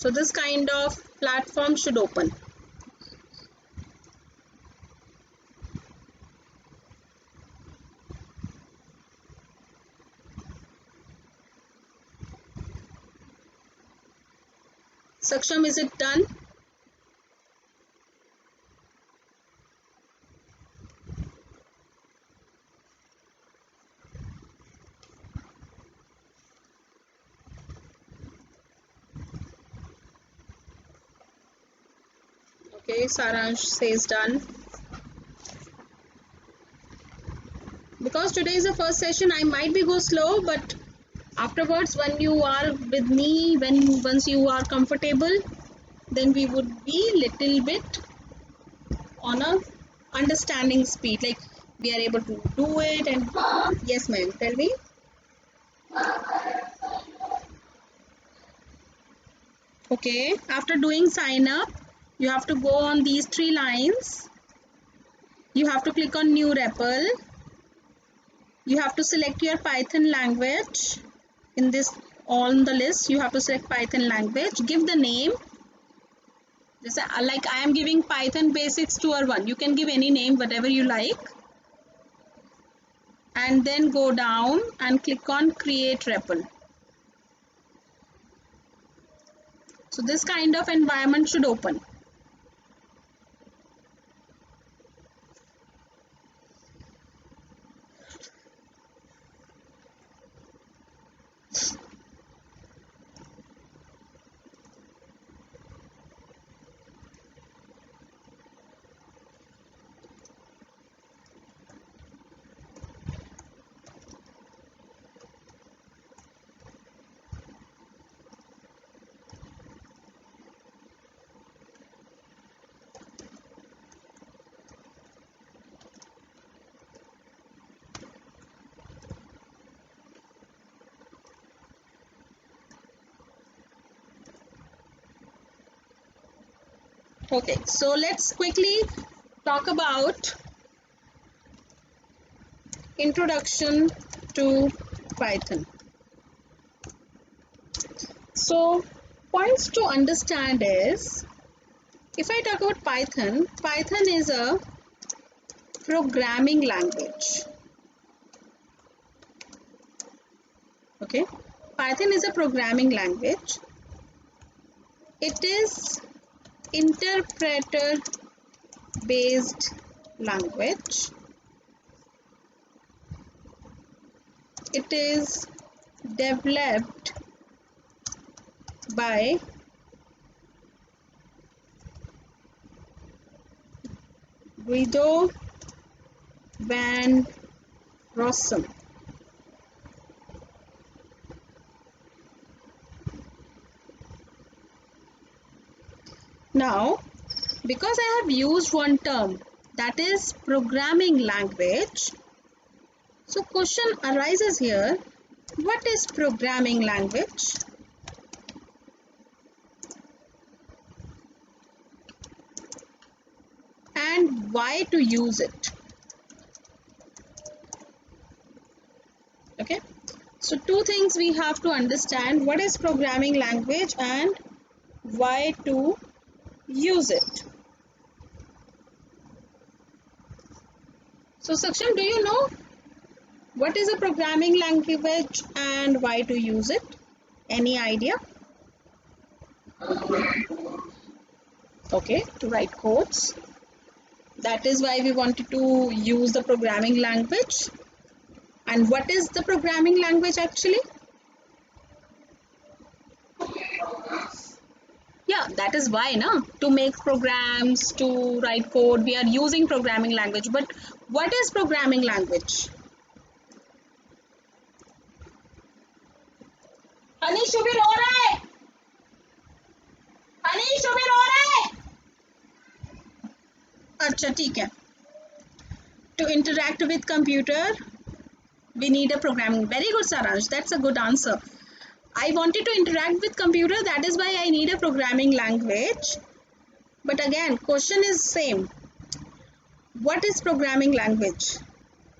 So this kind of platform should open. Saksham, is it done? Okay, Saransh says done. Because today is the first session, I might be go slow, but afterwards when you are with me, once you are comfortable, then we would be little bit on a understanding speed, like we are able to do it. And yes ma'am, tell me. Okay, after doing sign up, you have to go on these 3 lines. You have to click on new REPL. You have to select your Python language. In this, on the list, you have to select Python language. Give the name. Just like I am giving Python Basics 2 or 1. You can give any name, whatever you like. And then go down and click on Create REPL. So this kind of environment should open. Okay, so let's quickly talk about introduction to Python. So points to understand is, if I talk about Python, Python is a programming language. Okay, Python is a programming language. It is interpreter based language. It is developed by Guido van Rossum. Now, because I have used one term, that is programming language, so question arises here, what is programming language? And why to use it? Okay, so 2 things we have to understand, what is programming language and why to use it. So Saksham, do you know what is a programming language and why to use it? Any idea? Okay, to write codes. That is why we wanted to use the programming language. And what is the programming language actually? Yeah, that is why, na? To make programs, to write code, we are using programming language. But what is programming language? Honey शुबिर हो रहा है, हनी शुबिर हो रहा है. अच्छा ठीक है. To interact with computer, we need a programming. Very good, Saransh. That's a good answer. I wanted to interact with computer. That is why I need a programming language. But again, question is same. What is programming language?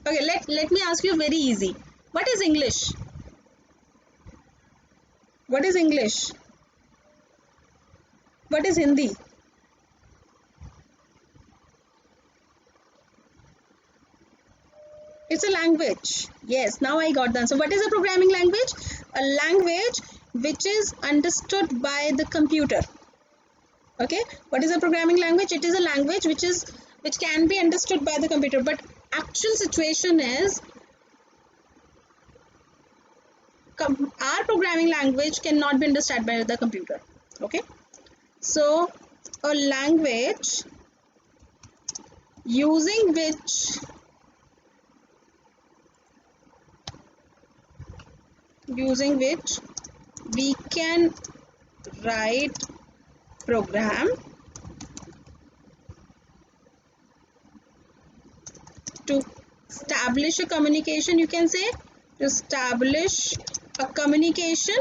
Okay, let me ask you very easy. What is English? What is English? What is Hindi? It's a language. Yes, now I got the answer. What is a programming language? A language which is understood by the computer. Okay, what is a programming language? It is a language which can be understood by the computer, but actual situation is our programming language cannot be understood by the computer. Okay, so a language using which we can write program to establish a communication, you can say, to establish a communication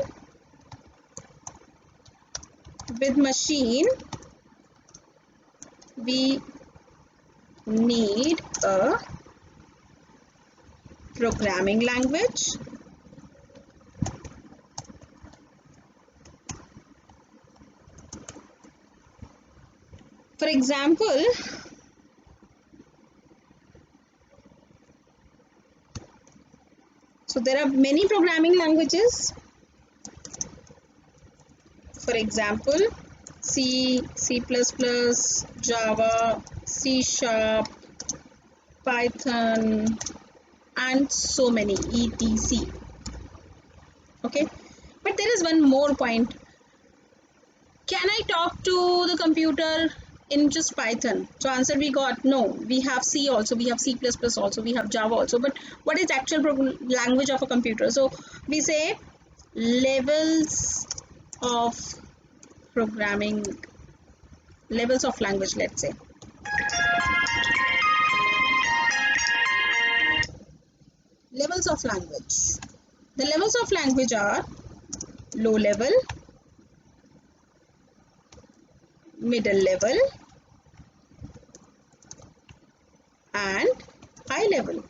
with machine, we need a programming language. For example, so there are many programming languages. For example, C, C++, Java, C#, Python, and so many etc. Okay, but there is one more point. Can I talk to the computer in just Python? So answer we got no. We have C also, we have C++ also, we have Java also. But what is actual language of a computer? So we say levels of programming, levels of language, let's say. Levels of language. The levels of language are low level, middle level, and high level.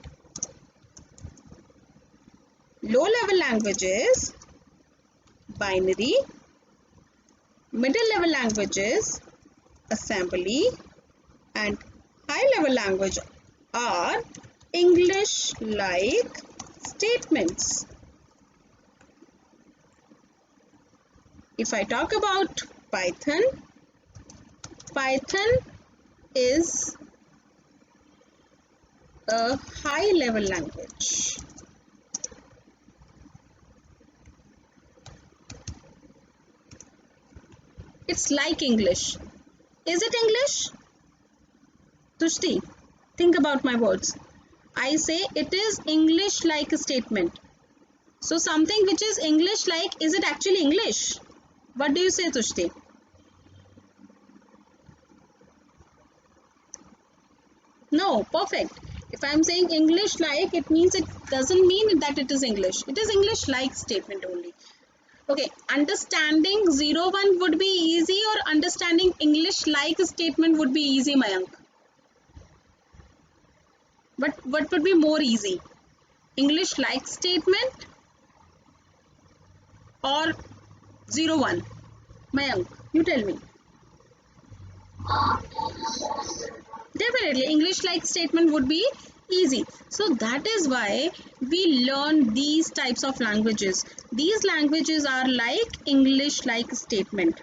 Low level languages, binary. Middle level languages, assembly, and high level language are English like statements. If I talk about Python, Python is a high level language. It's like English. Is it English? Tushti, think about my words. I say it is English like a statement. So something which is English like, is it actually English? What do you say, Tushti? No, perfect. If I am saying English like, it means it doesn't mean that it is English. It is English like statement only. Okay, understanding 01 would be easy, or understanding English like statement would be easy, Mayank? But what would be more easy? English like statement or 01? Mayank, you tell me. Definitely, English like statement would be easy. So that is why we learn these types of languages. These languages are like English like statement.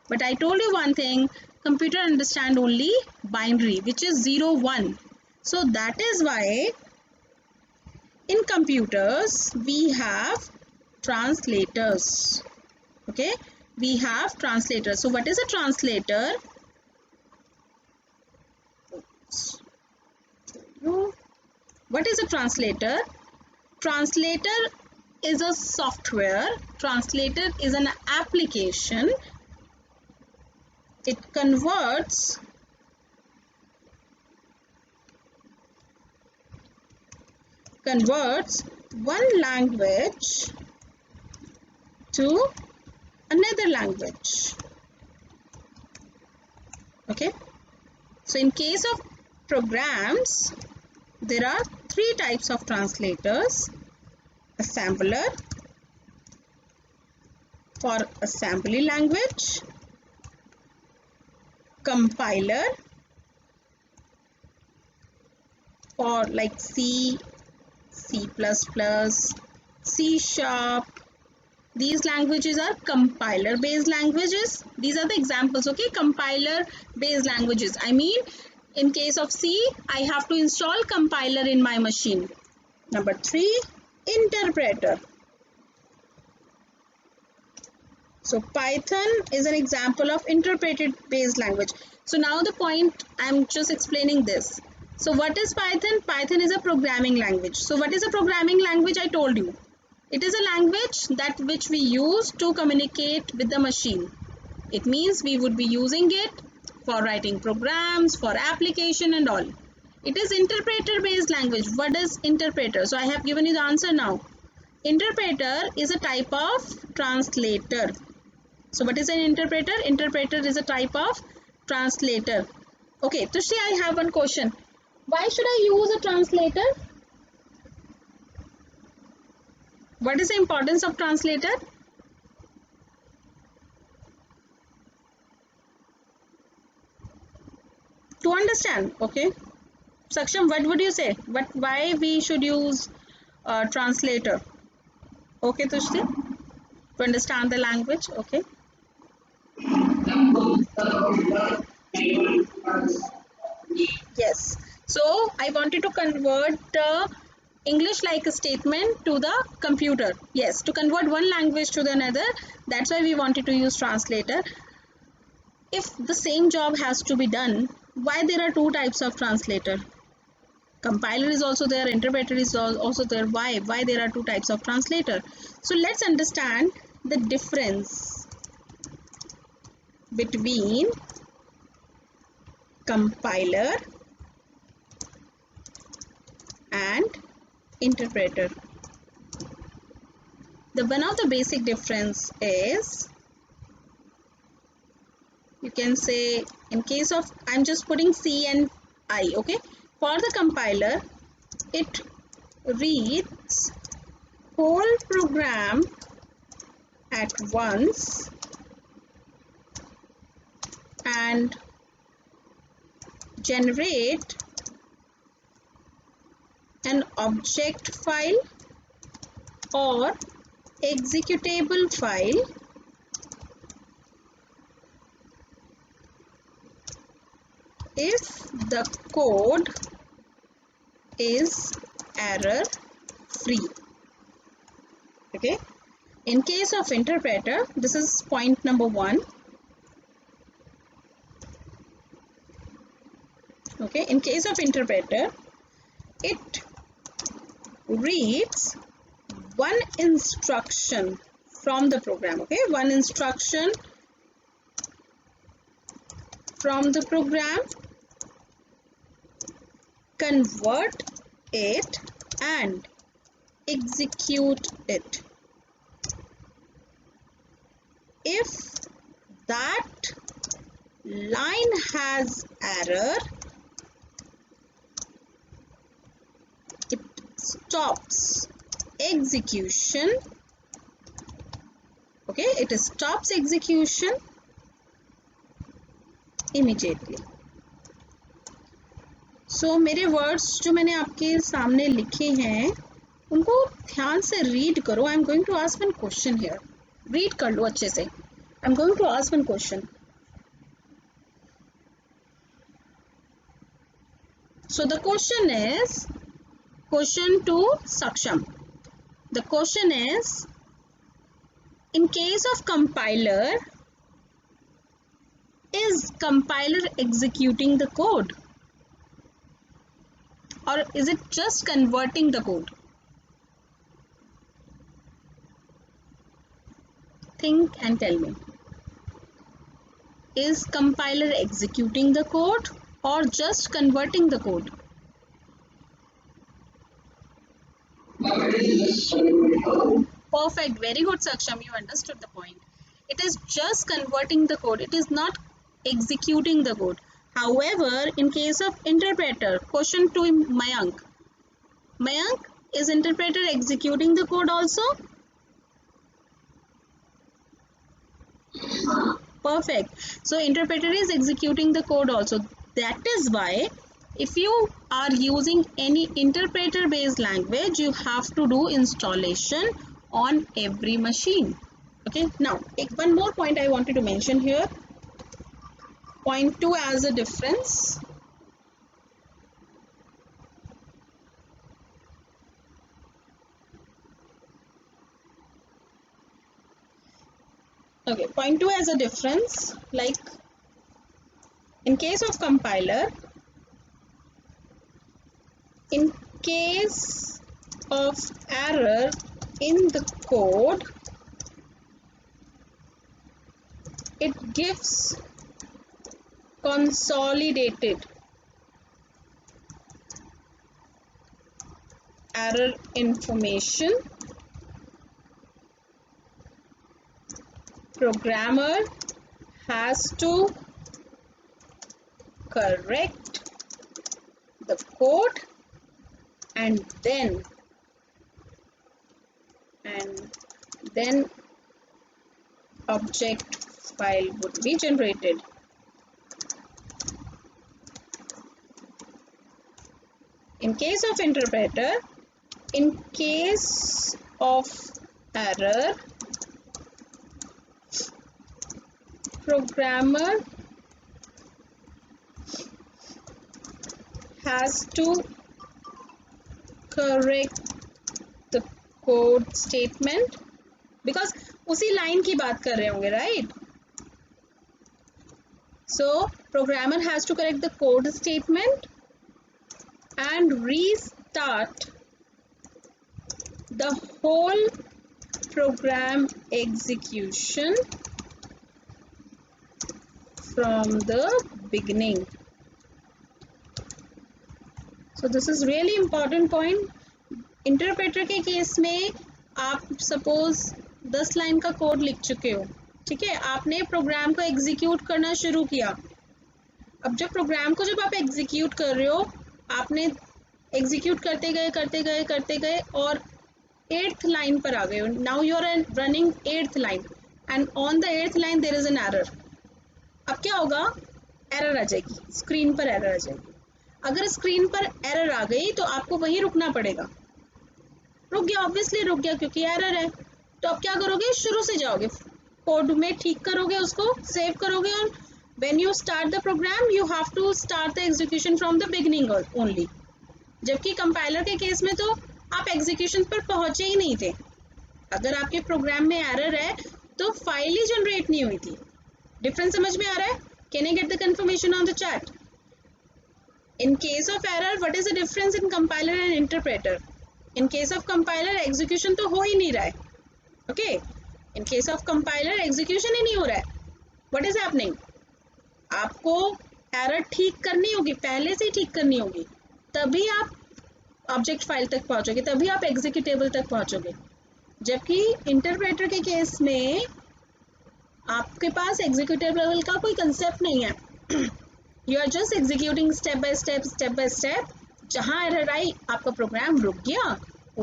But I told you one thing, computer understand only binary, which is 01. So that is why in computers we have translators. Okay, we have translators. So what is a translator? What is a translator? Translator is a software. Translator is an application. It converts one language to another language. Okay, so in case of programs, there are three types of translators. Assembler for assembly language, compiler for like C, C++, C Sharp. These languages are compiler based languages. These are the examples, okay? Compiler based languages. I mean, in case of C, I have to install compiler in my machine. Number 3, interpreter. So Python is an example of interpreter based language. So now the point, I'm just explaining this. So what is Python? Python is a programming language. So what is a programming language? I told you. It is a language that which we use to communicate with the machine. It means we would be using it for writing programs, for application and all. It is interpreter based language. What is interpreter? So I have given you the answer now. Interpreter is a type of translator. So what is an interpreter? Interpreter is a type of translator. Okay, Tushri, I have one question. Why should I use a translator? What is the importance of translator? To understand, okay. Saksham, what would you say? Why we should use a translator? Okay, Tushri, to understand the language, okay. Yes. So I wanted to convert English like a statement to the computer. Yes, to convert one language to the another. That's why we wanted to use translator. If the same job has to be done, why there are two types of translator? Compiler is also there, interpreter is also there. Why there are two types of translator? So let's understand the difference between compiler and interpreter. The one of the basic difference is, you can say, in case of, I'm just putting C and I, okay. For the compiler, it reads whole program at once and generate an object file or executable file if the code is error free. Okay. In case of interpreter, this is point number 1. Okay. In case of interpreter, it reads one instruction from the program. Okay. One instruction from the program, convert it and execute it. If that line has error, it stops execution. Okay, it stops execution immediately. So मेरे words जो मैंने आपके सामने लिखे हैं उनको ध्यान से read करो. I'm going to ask one question here. Read कर लो अच्छे से. I'm going to ask one question. So the question is, question to Saksham. The question is, in case of compiler, is compiler executing the code? Or is it just converting the code? Think and tell me. Is compiler executing the code or just converting the code? Perfect. Very good, Saksham. You understood the point. It is just converting the code. It is not executing the code. However, in case of interpreter, question to Mayank. Mayank, is interpreter executing the code also? Perfect. So interpreter is executing the code also. That is why if you are using any interpreter based language, you have to do installation on every machine. Okay, now one more point I wanted to mention here. Point 2 as a difference. Okay, point 2 as a difference, like in case of compiler, in case of error in the code, it gives consolidated error information. Programmer has to correct the code and then object file would be generated. In case of interpreter, in case of error, programmer has to correct the code statement, because उसी line की बात कर रहे होंगे, right? So programmer has to correct the code statement and restart the whole program execution from the beginning. So this is really important point. Interpreter के case में आप suppose 10 line का कोड लिख चुके हो, ठीक है, आपने प्रोग्राम को एग्जीक्यूट करना शुरू किया. अब जब प्रोग्राम को जब आप एग्जीक्यूट कर रहे हो, आपने एग्जीक्यूट करते गए और 8th लाइन पर आ गए हो. Now you are running 8th line and on the 8th line there is an error. अब क्या होगा? एरर आ जाएगी, स्क्रीन पर एरर आ जाएगी. अगर स्क्रीन पर एरर आ गई तो आपको वहीं रुकना पड़ेगा. रुक गया, ऑब्वियसली रुक गया क्योंकि एरर है. तो अब क्या करोगे? शुरू से जाओगे, कोड में ठीक करोगे, उसको सेव करोगे और when you start the program you have to start the execution from the beginning only. जबकि कंपाइलर के केस में तो आप एग्जीक्यूशन पर पहुंचे ही नहीं थे. अगर आपके प्रोग्राम में एरर है तो फाइल ही जनरेट नहीं हुई थी. डिफरेंस समझ में आ रहा है? Can I get the confirmation on the chat? In case of error, what is the difference in compiler and interpreter? In case of compiler, execution तो हो ही नहीं रहा है. Okay? In case of compiler, execution ही नहीं हो रहा है. What is happening? आपको error ठीक करनी होगी, पहले से ही ठीक करनी होगी, तभी आप ऑब्जेक्ट फाइल तक पहुंचोगे, तभी आप एग्जीक्यूटेबल तक पहुंचोगे. जबकि इंटरप्रेटर के केस में आपके पास एग्जीक्यूटेबल का कोई कंसेप्ट नहीं है. You are just executing step by step. जहाँ एरर आई आपका प्रोग्राम रुक गया,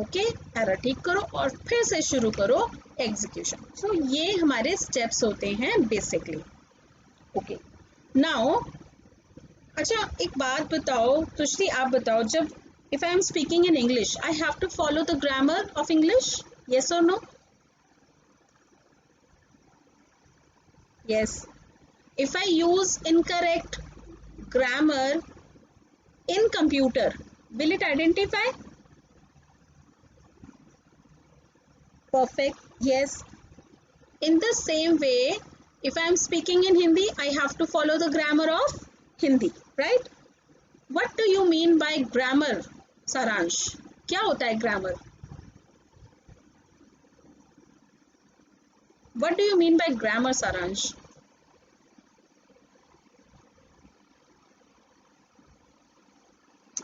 ओके, एरर ठीक करो और फिर से शुरू करो एग्जीक्यूशन. सो ये हमारे स्टेप्स होते हैं बेसिकली. ओके, नाउ अच्छा एक बात बताओ तुष्टि, आप बताओ, जब if I am speaking in English I have to follow the grammar of English, yes और no? Yes. If I use incorrect grammar in computer, will it identify? Perfect. Yes. In the same way, if I am speaking in Hindi, I have to follow the grammar of Hindi, right? What do you mean by grammar, Saransh? क्या होता है grammar? What do you mean by grammar, Saransh?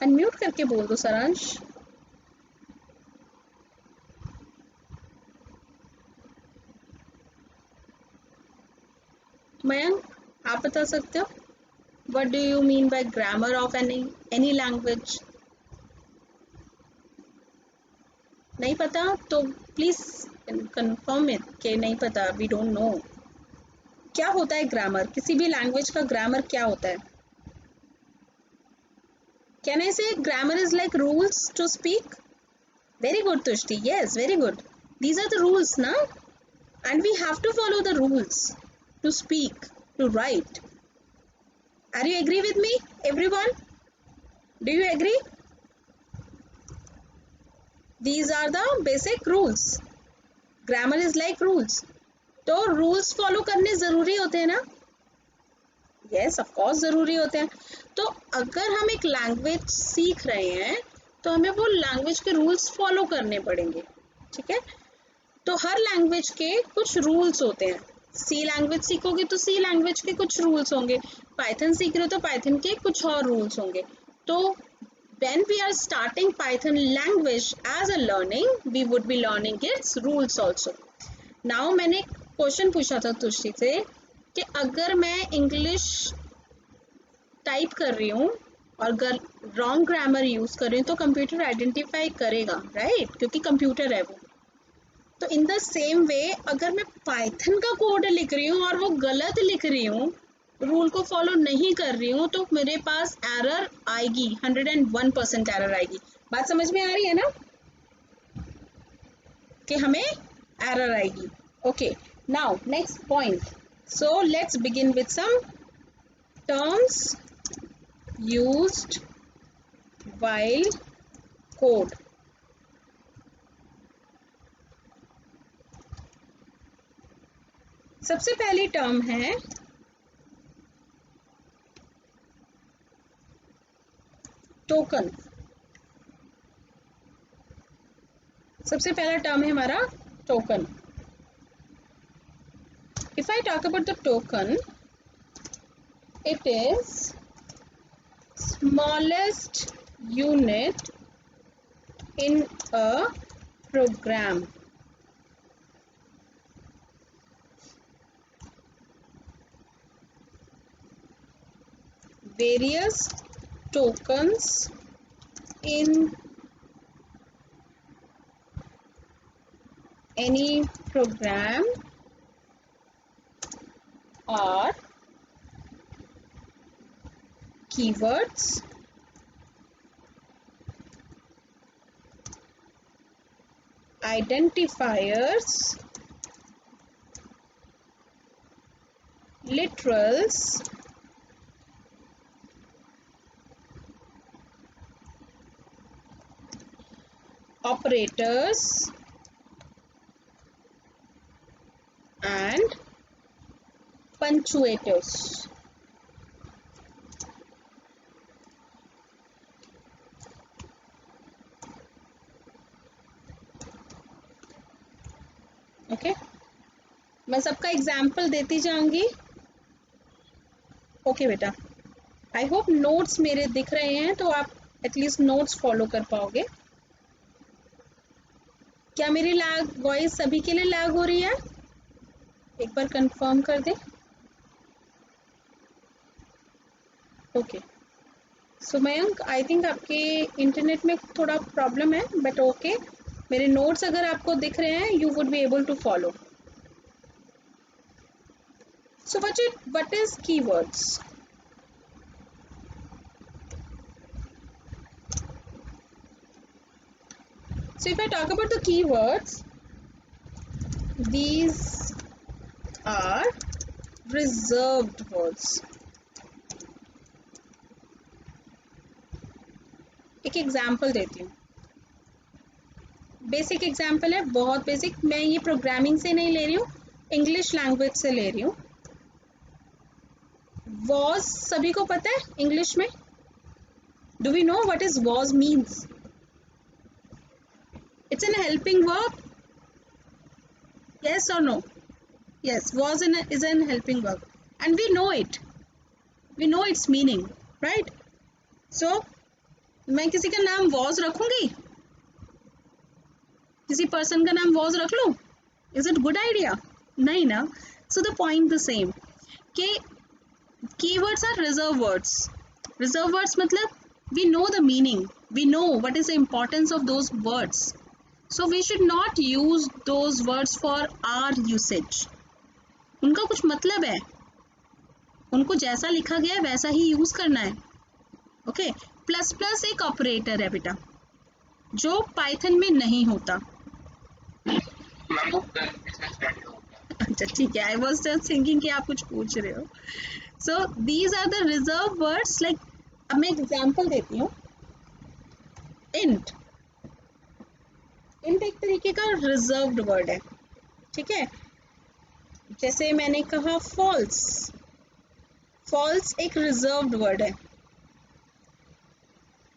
Unmute करके बोल दो सारांश. मयंक, आप बता सकते हो? What do you mean by grammar of any language? नहीं पता तो प्लीज कंफर्म इट कि नहीं पता, वी डोंट नो. क्या होता है ग्रामर? किसी भी लैंग्वेज का ग्रामर क्या होता है? Can I say grammar is like rules to speak? Very good Tushti, yes very good. These are the rules, na? And we have to follow the rules to speak, to write. Are you agree with me, everyone? Do you agree? These are the basic rules. Grammar is like rules. तो rules follow करने ज़रूरी होते हैं ना? Yes, of course ज़रूरी होते हैं. तो अगर हम एक language सीख रहे हैं तो हमें वो language के rules follow करने पड़ेंगे, ठीक है? तो हर लैंग्वेज के कुछ रूल्स होते हैं. सी लैंग्वेज सीखोगे तो सी लैंग्वेज के कुछ रूल्स होंगे, पाइथन सीख रहे हो तो पाइथन के कुछ और रूल्स होंगे. तो when we are starting Python language as a learning, we would be learning its rules also. Now मैंने क्वेश्चन पूछा था तुष्टि से कि अगर मैं इंग्लिश टाइप कर रही हूँ और अगर रॉन्ग ग्रामर यूज कर रही हूँ तो कंप्यूटर आइडेंटिफाई करेगा, राइट? क्योंकि कंप्यूटर है वो. तो इन द सेम वे अगर मैं पाइथन का कोड लिख रही हूँ और वो गलत लिख रही हूँ, रूल को फॉलो नहीं कर रही हूँ, तो मेरे पास एरर आएगी, 101% एरर आएगी. बात समझ में आ रही है ना कि हमें एरर आएगी. Okay, now next point. So let's begin with some terms used while code. सबसे पहली टर्म है टोकन. सबसे पहला टर्म है हमारा token. If I talk about the token, it is smallest unit in a program. Various tokens in any program are keywords, identifiers, literals, operators and punctuators. Okay, मैं सबका example देती जाऊंगी. Okay बेटा, I hope notes मेरे दिख रहे हैं तो आप एटलीस्ट नोट्स फॉलो कर पाओगे. क्या मेरी लैग वॉइस सभी के लिए लैग हो रही है? एक बार कंफर्म कर दे. Okay, so Mayank, I think आपके इंटरनेट में थोड़ा प्रॉब्लम है, बट ओके, मेरे नोट्स अगर आपको दिख रहे हैं, you would be able to follow. So what is keywords? So if I talk about the keywords, these are reserved words. एक एग्जाम्पल देती हूँ, बेसिक एग्जाम्पल है, बहुत बेसिक. मैं ये प्रोग्रामिंग से नहीं ले रही हूँ, इंग्लिश लैंग्वेज से ले रही हूँ. वॉज सभी को पता है इंग्लिश में? Do we know what is was means? It's an helping verb. Yes or no? Yes, is an helping verb, and we know it. We know its meaning, right? So, मैं किसी का नाम was रखूंगी, किसी person का नाम was रख लूं? Is it good idea? नहीं ना. So the point the same. कि keywords are reserve words. Reserve words मतलब we know the meaning. We know what is the importance of those words. So we should not use those words for our usage. उनका कुछ मतलब है, उनको जैसा लिखा गया है वैसा ही यूज करना है। ओके, प्लस प्लस एक ऑपरेटर है बेटा जो पाइथन में नहीं होता। अच्छा ठीक है, आई वॉज जस्ट थिंकिंग कि आप कुछ पूछ रहे हो। So these are the reserve words, like अब मैं एग्जांपल देती हूँ। इंट, इंट एक तरीके का रिजर्व्ड वर्ड है, ठीक है। जैसे मैंने कहा फॉल्स, फॉल्स एक रिजर्व्ड वर्ड है।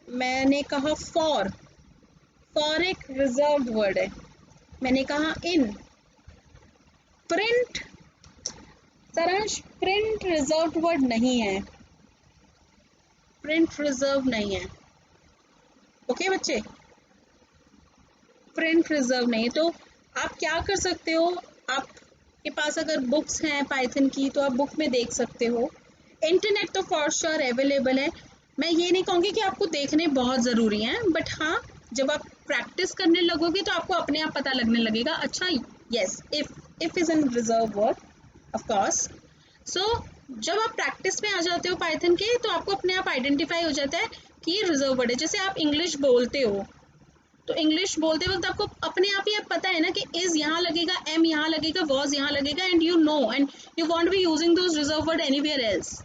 मैंने कहा फॉर, फॉर एक रिजर्व्ड वर्ड है। मैंने कहा इन, प्रिंट, सारांश प्रिंट रिजर्व्ड वर्ड नहीं है, प्रिंट रिजर्व नहीं है। ओके बच्चे, प्रिंट रिजर्व नहीं। तो आप क्या कर सकते हो, आपके पास अगर बुक्स हैं पाइथन की तो आप बुक में देख सकते हो। इंटरनेट तो फॉर श्योर अवेलेबल है। मैं ये नहीं कहूँगी कि आपको देखने बहुत ज़रूरी हैं, बट हाँ जब आप प्रैक्टिस करने लगोगे तो आपको अपने आप पता लगने लगेगा। अच्छा yes, if is an reserve word of course. सो जब आप प्रैक्टिस में आ जाते हो पाइथन के तो आपको अपने आप आइडेंटिफाई हो जाता है कि ये रिजर्व वर्ड है। जैसे आप इंग्लिश बोलते हो तो इंग्लिश बोलते वक्त आपको अपने आप ही पता है ना कि इज यहाँ लगेगा, एम यहाँ लगेगा, वॉज यहाँ लगेगा, and you know and you won't be using those reserve word anywhere else.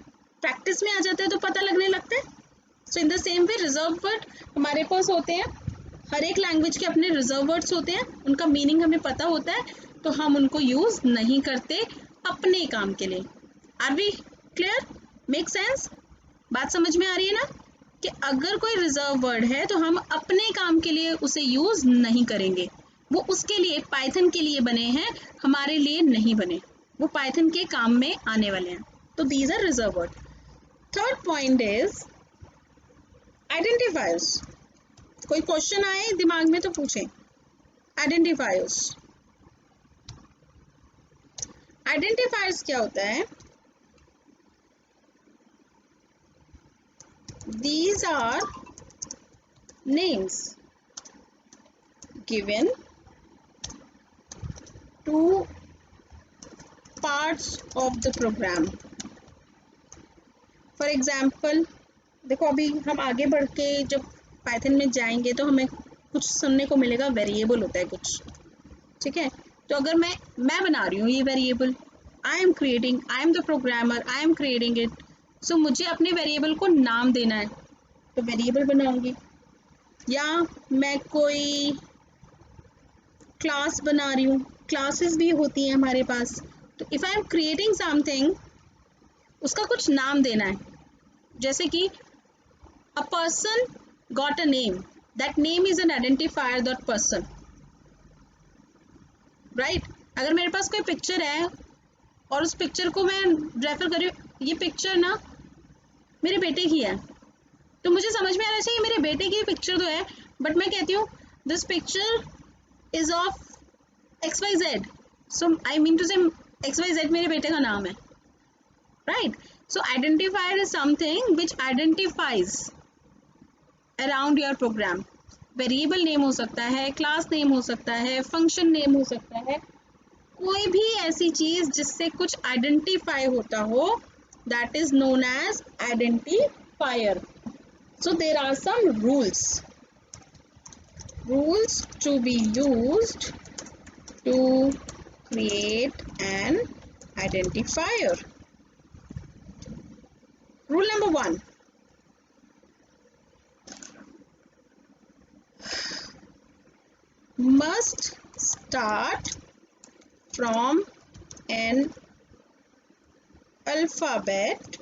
Practice में आ जाता है तो पता लगने लगता है। So in the same way reserve word हमारे पास होते हैं, हर एक लैंग्वेज के अपने रिजर्व वर्ड्स होते हैं, उनका मीनिंग हमें पता होता है तो हम उनको यूज नहीं करते अपने काम के लिए। Are we clear? Make sense? बात समझ में आ रही है ना कि अगर कोई रिजर्व वर्ड है तो हम अपने काम के लिए उसे यूज नहीं करेंगे, वो उसके लिए पाइथन के लिए बने हैं, हमारे लिए नहीं बने, वो पाइथन के काम में आने वाले हैं। तो these are reserve word. Third point is identifiers. कोई क्वेश्चन आए दिमाग में तो पूछें। आइडेंटिफायर्स, आइडेंटिफायर्स क्या होता है? These are names given to parts of the program. For example, देखो अभी हम आगे बढ़ के जब पाइथन में जाएंगे तो हमें कुछ सुनने को मिलेगा, वेरिएबल होता है कुछ, ठीक है। तो अगर मैं बना रही हूँ ये variable, I am creating, I am the programmer, I am creating it, so मुझे अपने वेरिएबल को नाम देना है तो वेरिएबल बनाऊंगी। या मैं कोई क्लास बना रही हूँ, क्लासेस भी होती हैं हमारे पास, तो if I am creating something उसका कुछ नाम देना है। जैसे कि a person got a name, that name is an identifier that person, right. अगर मेरे पास कोई पिक्चर है और उस पिक्चर को मैं रेफर कर रही हूँ, ये पिक्चर ना मेरे बेटे की है, तो मुझे समझ में आना चाहिए मेरे बेटे की पिक्चर तो है, बट मैं कहती हूँ this picture is of XYZ, so I mean to say XYZ मेरे बेटे का नाम है, right? So identifier is something which identifies around your program. Variable name हो सकता है, क्लास नेम हो सकता है, फंक्शन नेम हो सकता है, कोई भी ऐसी चीज जिससे कुछ आइडेंटिफाई होता हो, that is known as identifier. So there are some rules to be used to create an identifier. Rule number 1. Must start from an alphabet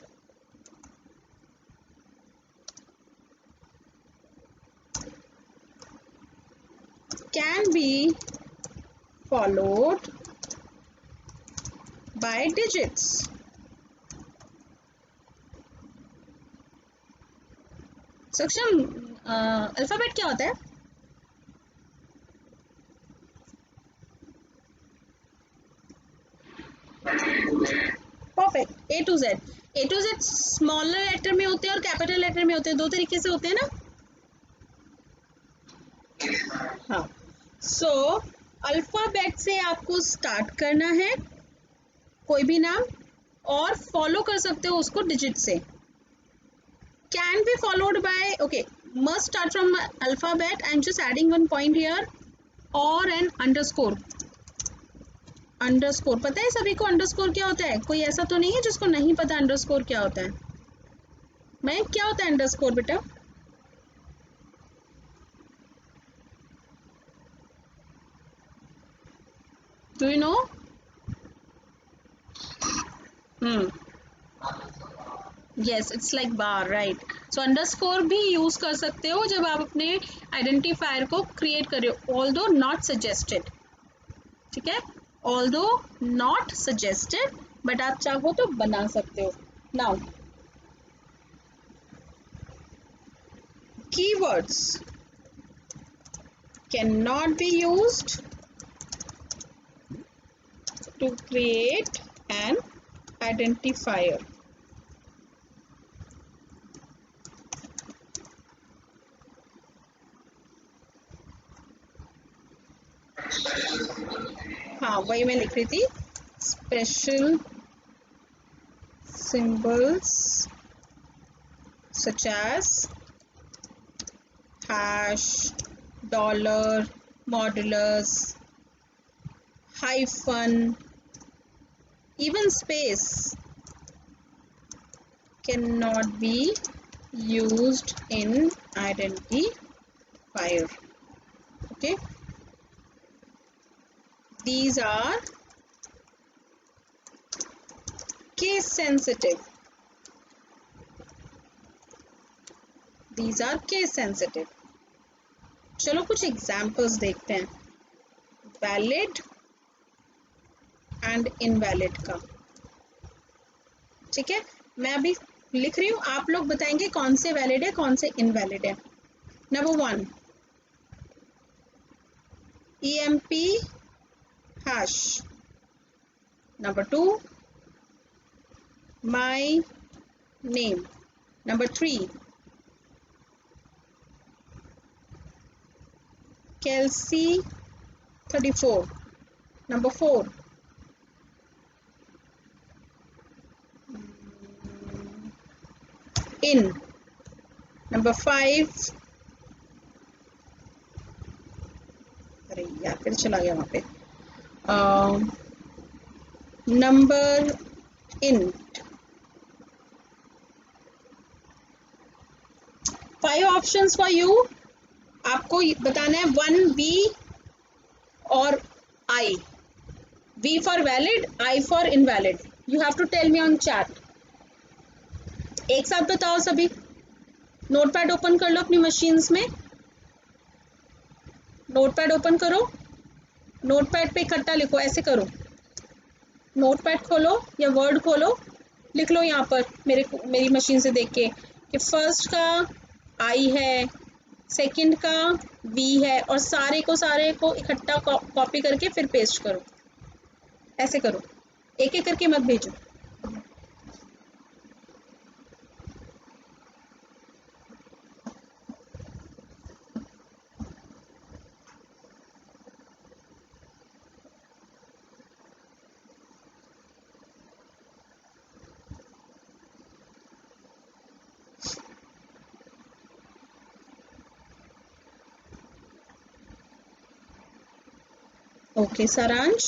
can be followed by digits. Saksham, alphabet क्या होता है? Perfect, A to Z। A to Z smaller letter में होते हैं और capital letter में होते हैं, दो तरीके से होते हैं ना। हाँ, सो अल्फाबेट से आपको स्टार्ट करना है कोई भी नाम, और फॉलो कर सकते हो उसको डिजिट से. Can be followed by, okay, must start from alphabet. I'm just adding one point here, or an underscore. Underscore पता है सभी को अंडरस्कोर क्या होता है? कोई ऐसा तो नहीं है जिसको नहीं पता अंडरस्कोर क्या होता है? मैं क्या होता है अंडरस्कोर बेटा? Do you know? Yes, it's like bar, right. So underscore भी यूज कर सकते हो जब आप अपने आइडेंटिफायर को क्रिएट कर रहे हो, ऑल्दो नॉट सजेस्टेड. ठीक है, ऑल्दो नॉट सजेस्टेड, बट आप चाहो तो बना सकते हो. Now keywords cannot be used to create an identifier. हाँ, वही मैं लिख रही थी. Special symbols such as hash, dollar, modulus, hyphen, even space cannot be used in identifier. Okay, these are case sensitive. These are case sensitive. चलो कुछ examples देखते हैं वैलिड एंड इनवैलिड का. ठीक है, मैं अभी लिख रही हूँ, आप लोग बताएंगे कौन से वैलिड है कौन से इनवैलिड है. Number 1, EMP hash. Number 2, my name. Number 3, Kelsey 34. Number 4, in. Number 5, अरे यार फिर चला गया वहां पे. Number in. 5 options for you. आपको बताना है 1 V और I. V for valid, I for invalid. You have to tell me on chat. एक साथ बताओ सभी. नोटपैड ओपन कर लो अपनी मशीन्स में. नोटपैड ओपन करो. नोटपैड पे इकट्ठा लिखो, ऐसे करो. नोटपैड खोलो या वर्ड खोलो, लिख लो यहाँ पर मेरी मशीन से देख के कि फर्स्ट का I है, सेकंड का V है, और सारे को इकट्ठा कॉपी करके फिर पेस्ट करो. ऐसे करो, एक एक करके मत भेजो. ओके सारांश.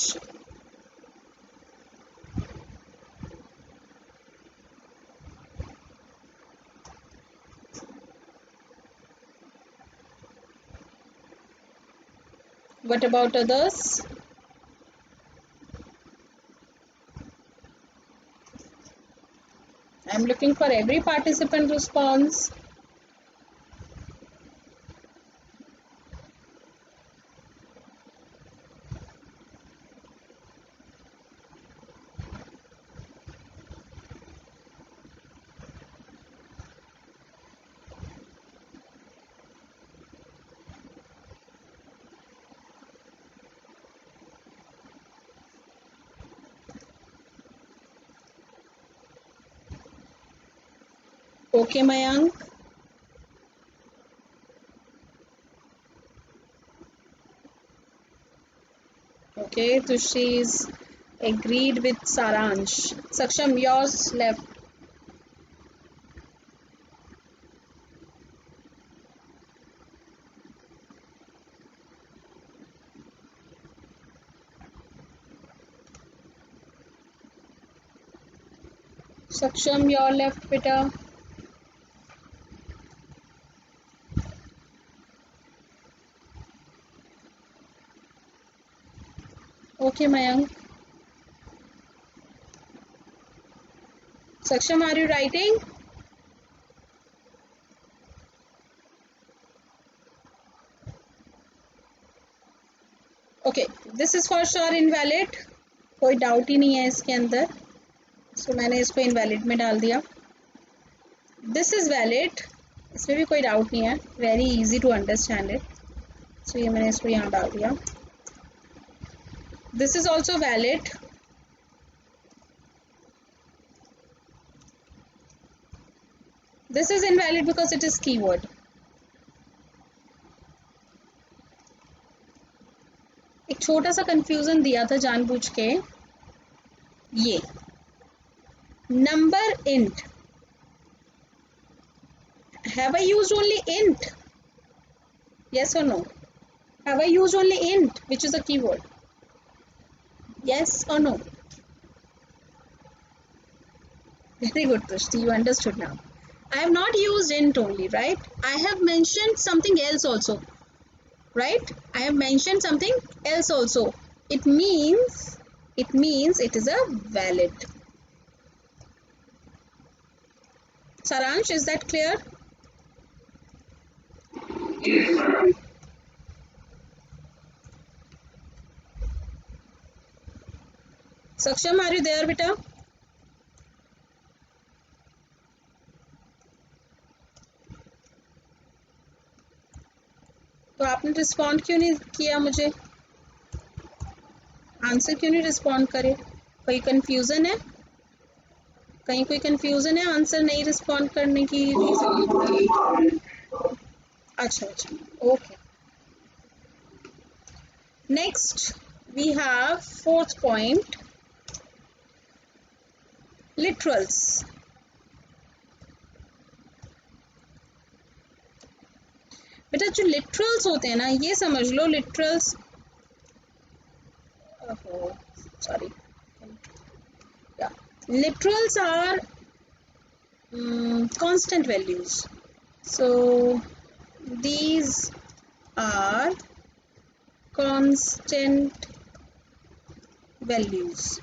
What about others? I'm looking for every participant response. Okay, Mayank. Okay, Tushi is agreed with Saransh. Saksham, yours left. Saksham, your left, beta. Okay, Mayank. Saksham, are you writing? Okay, this is for sure invalid. कोई doubt ही नहीं है इसके अंदर, सो मैंने इसको invalid में डाल दिया. दिस इज वैलिड, इसमें भी कोई डाउट नहीं है, very easy to understand it, so ये मैंने इसको यहाँ डाल दिया. This is also valid. This is invalid because it is keyword. एक छोटा सा कंफ्यूजन दिया था जानबूझ के, ये number int, have I used only int? Yes or no? Have I used only int, which is a keyword? Yes or no? Very good, Tushti, you understood now. I have not used int only, right? I have mentioned something else also, right? I have mentioned something else also. It means it is a valid. Saransh, is that clear? Saksham, are you there, beta? तो आपने respond क्यों नहीं किया मुझे, answer क्यों नहीं respond करे? कोई कंफ्यूजन है? कहीं कोई कंफ्यूजन है आंसर नहीं रिस्पॉन्ड करने की रीजन? अच्छा अच्छा, okay. Next we have fourth point, literals. बेटा जो लिटरल्स होते हैं ना, ये समझ लो literals, sorry, yeah, literals are constant values. So these are constant values.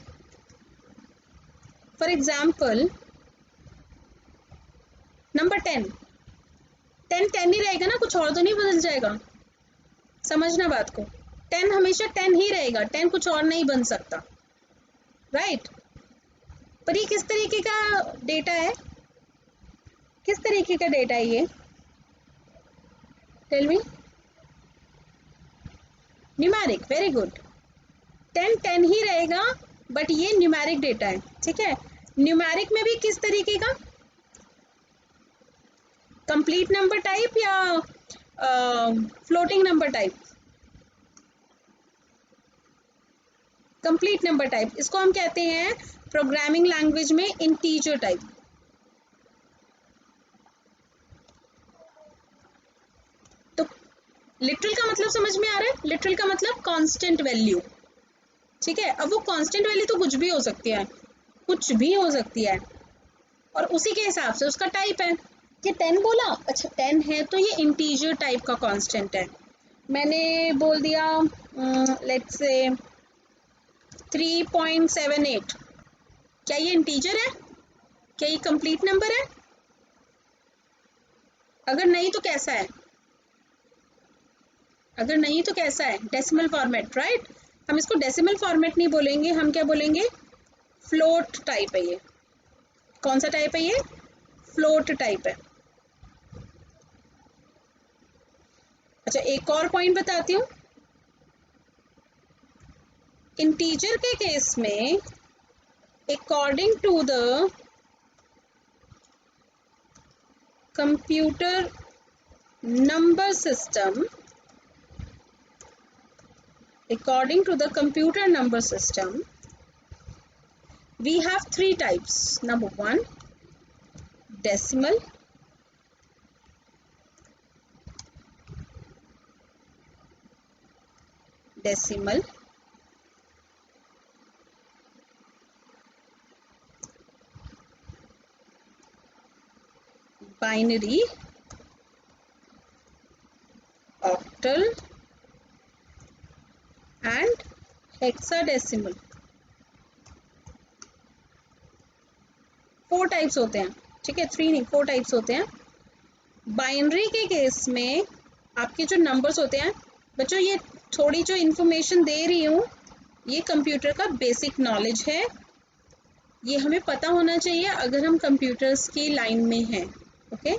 For example, number 10, 10 ही रहेगा ना, कुछ और तो नहीं बदल जाएगा. समझना बात को, 10 हमेशा 10 ही रहेगा, 10 कुछ और नहीं बन सकता, राइट? पर ये किस तरीके का डेटा है, किस तरीके का डेटा है ये? Tell me. Numeric, very good. 10 ही रहेगा, बट ये न्यूमेरिक डेटा है, ठीक है? न्यूमेरिक में भी किस तरीके का, कंप्लीट नंबर टाइप या floating number type? Complete number type. इसको हम कहते हैं प्रोग्रामिंग लैंग्वेज में इंटीजर टाइप. तो लिटरल का मतलब समझ में आ रहा है? लिटरल का मतलब कांस्टेंट वैल्यू, ठीक है? अब वो कांस्टेंट वैल्यू तो कुछ भी हो सकती है, कुछ भी हो सकती है, और उसी के हिसाब से उसका टाइप है. ये 10 बोला, अच्छा 10 है तो ये इंटीजर टाइप का कांस्टेंट है. मैंने बोल दिया लेट्स से 3.78, क्या ये इंटीजर है? क्या ये कंप्लीट नंबर है? अगर नहीं तो कैसा है? अगर नहीं तो कैसा है? Decimal format, right? हम इसको डेसिमल फॉर्मेट नहीं बोलेंगे, हम क्या बोलेंगे? फ्लोट टाइप है ये. कौन सा टाइप है ये? फ्लोट टाइप है. अच्छा, एक और पॉइंट बताती हूँ. इंटीजर के केस में according to the computer number system, according to the computer number system, We have three types. Number one, decimal. Decimal. Binary, octal and hexadecimal. 4 types होते हैं, ठीक है, 3 नहीं 4 टाइप्स होते हैं। बाइनरी के केस में आपके जो नंबर्स होते हैं, बच्चों ये थोड़ी जो इन्फॉर्मेशन दे रही हूँ ये कंप्यूटर का बेसिक नॉलेज है, ये हमें पता होना चाहिए अगर हम कंप्यूटर्स की लाइन में हैं। ओके,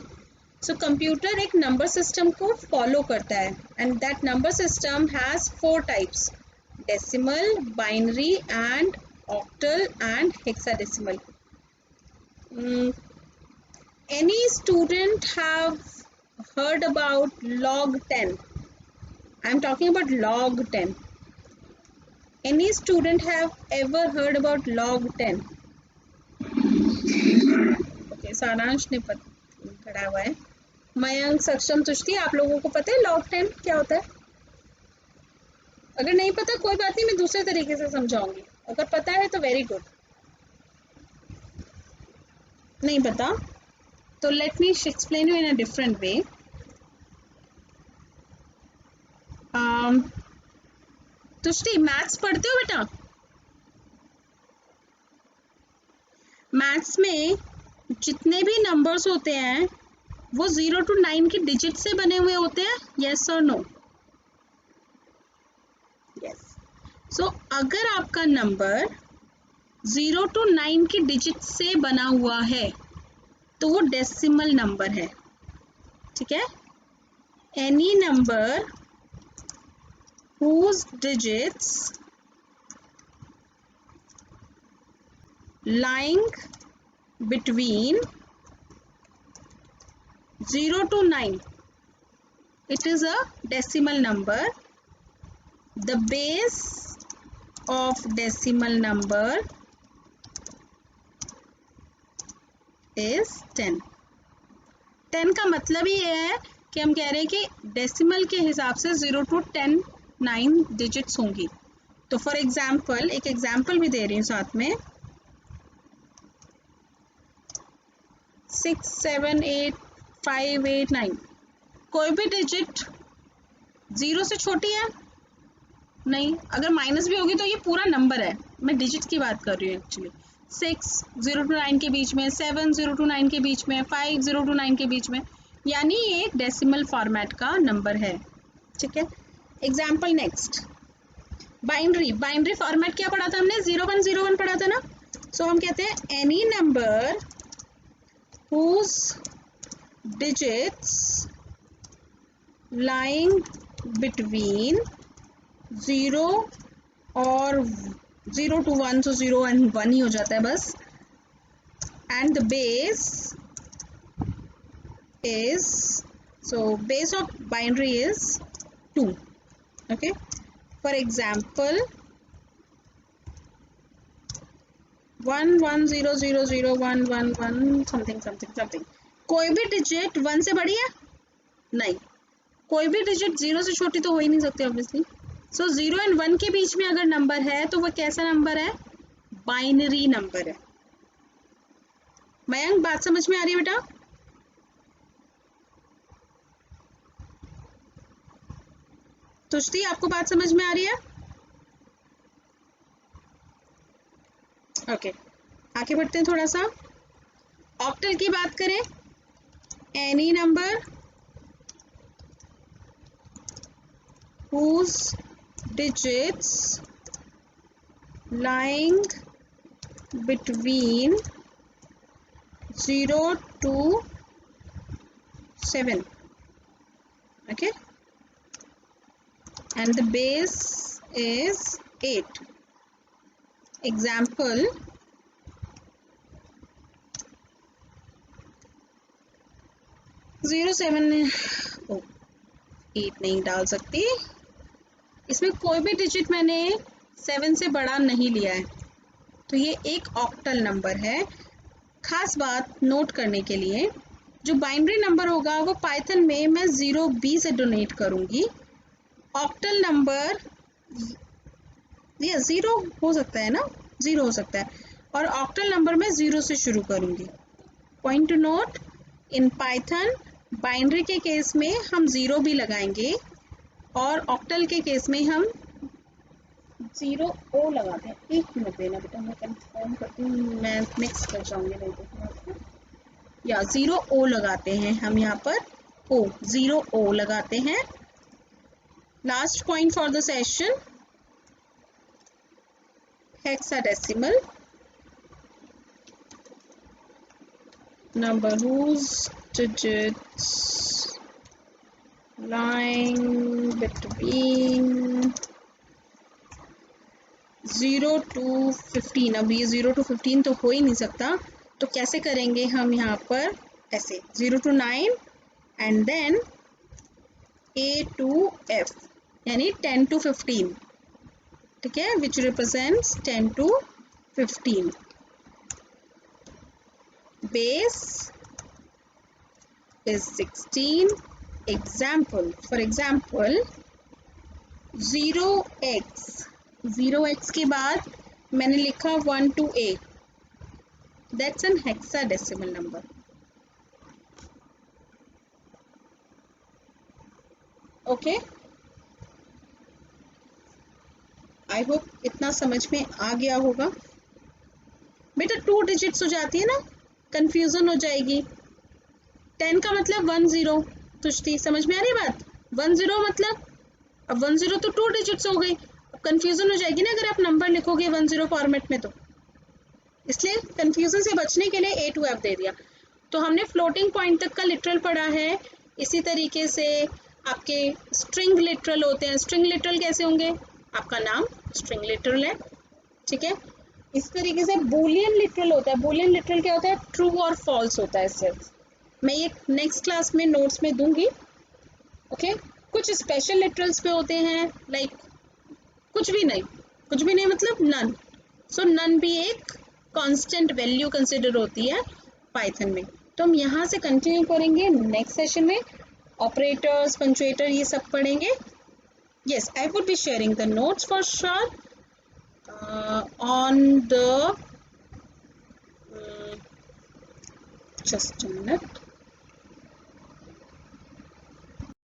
सो कंप्यूटर एक नंबर सिस्टम को फॉलो करता है and that number system has 4 types, decimal, binary and octal and hexadecimal. Any student have heard about log 10? I am talking about log 10. Any student have ever heard about log 10? Okay, सारांश ने पढ़ा हुआ है। मयंक, सक्षम, तुष्टि, आप लोगों को पता है log 10 क्या होता है? अगर नहीं पता कोई बात नहीं, मैं दूसरे तरीके से समझाऊंगी, अगर पता है तो वेरी गुड, नहीं पता तो let me explain you in a different way. Tushti, maths पढ़ते हो बेटा? मैथ्स में जितने भी नंबर्स होते हैं वो 0 to 9 की डिजिट से बने हुए होते हैं, यस और नो? यस। सो अगर आपका नंबर 0 to 9 की डिजिट से बना हुआ है तो वो डेसिमल नंबर है, ठीक है? Any number whose digits lying between 0 to 9, it is a decimal number. The base of decimal number is 10. 10 का मतलब ही ये है कि हम कह रहे हैं कि डेसिमल के हिसाब से 0 to 10 9 डिजिट्स होंगी। तो फॉर एग्जाम्पल, एक एग्जाम्पल भी दे रही हूँ साथ में, 6 7 8 5 8 9, कोई भी डिजिट 0 से छोटी है नहीं, अगर माइनस भी होगी तो ये पूरा नंबर है, मैं डिजिट की बात कर रही हूँ एक्चुअली। 6 0 to 9 के बीच में, 7 0 to 9 के बीच में, 5 0 to 9 के बीच में, यानी ये एक डेसिमल फॉर्मेट का नंबर है, ठीक है? Example next, binary. Binary format क्या पढ़ा था हमने? 0101 पढ़ा था ना। सो हम कहते हैं any number whose digits lying between 0 और 0 to 1, so 0 and 1 ही हो जाता है बस, and the base is, so base of binary is 2. Okay, for example 1 1 0 0 0 1 1 1 something something something, कोई भी डिजिट 1 से बड़ी है नहीं, कोई भी डिजिट 0 से छोटी तो हो ही नहीं सकती ऑब्वियसली। सो 0 एंड 1 के बीच में अगर नंबर है तो वो कैसा नंबर है? बाइनरी नंबर है। मयंक, बात समझ में आ रही है बेटा? तुष्टि, आपको बात समझ में आ रही है? ओके, आगे बढ़ते हैं थोड़ा सा। ऑक्टल की बात करें, any number whose digits lying between 0 to 7, okay, and the base is 8. Example 0 7, 8 नहीं डाल सकती, इसमें कोई भी डिजिट मैंने 7 से बड़ा नहीं लिया है, तो ये एक ऑक्टल नंबर है। खास बात नोट करने के लिए, जो बाइनरी नंबर होगा वो पाइथन में मैं 0b से डोनेट करूंगी। ऑक्टल नंबर ये 0 हो सकता है ना, 0 हो सकता है, और ऑक्टल नंबर में 0 से शुरू करूंगी। Point two note, in Python binary के केस में हम 0 भी लगाएंगे और ऑक्टल के केस में हम 0 ओ लगाते हैं। एक मिनट देना बेटा, मैं कंफर्म करती हूँ, मैं मिक्स कर जाऊंगी नहीं तो। या 0 ओ लगाते हैं हम यहाँ पर, ओ 0 ओ लगाते हैं। Last point for the session, hexadecimal number whose digits lying between 0 to 15। अब ये 0 to 15 तो हो ही नहीं सकता, तो कैसे करेंगे हम यहाँ पर, ऐसे 0 to 9 and then A to F, यानी 10 to 15, ठीक है, which represents 10 to 15। Base is 16। Example, for example 0x, 0x के बाद मैंने लिखा 1 to A, that's an hexadecimal number। okay, I hope इतना समझ में आ गया होगा। बेटा 2 डिजिट्स हो जाती है ना, कंफ्यूजन हो जाएगी। 10 का मतलब 10, तुझती समझ में आ रही बात? 10 मतलब, अब 10 तो 2 डिजिट्स हो गई, अब कंफ्यूजन हो जाएगी ना अगर आप नंबर लिखोगे 10 फॉर्मेट में, तो इसलिए कंफ्यूजन से बचने के लिए A to F दे दिया। तो हमने फ्लोटिंग पॉइंट तक का लिटरल पढ़ा है। इसी तरीके से आपके स्ट्रिंग लिटरल होते हैं। स्ट्रिंग लिटरल कैसे होंगे, आपका नाम स्ट्रिंग लिटरल है, ठीक है। इस तरीके से बूलियन लिटरल होता है। बूलियन लिटरल क्या होता है, ट्रू और फॉल्स होता है सिर्फ। मैं ये नेक्स्ट क्लास में नोट्स में दूंगी, ओके। कुछ स्पेशल लिटरल्स पे होते हैं, लाइक कुछ भी नहीं मतलब नन। सो नन भी एक कांस्टेंट वैल्यू कंसिडर होती है पाइथन में। तो हम यहाँ से कंटिन्यू करेंगे नेक्स्ट सेशन में। ऑपरेटर्स, पंक्चुएटर, ये सब पढ़ेंगे। yes, I would be sharing the notes for sure on the just a minute।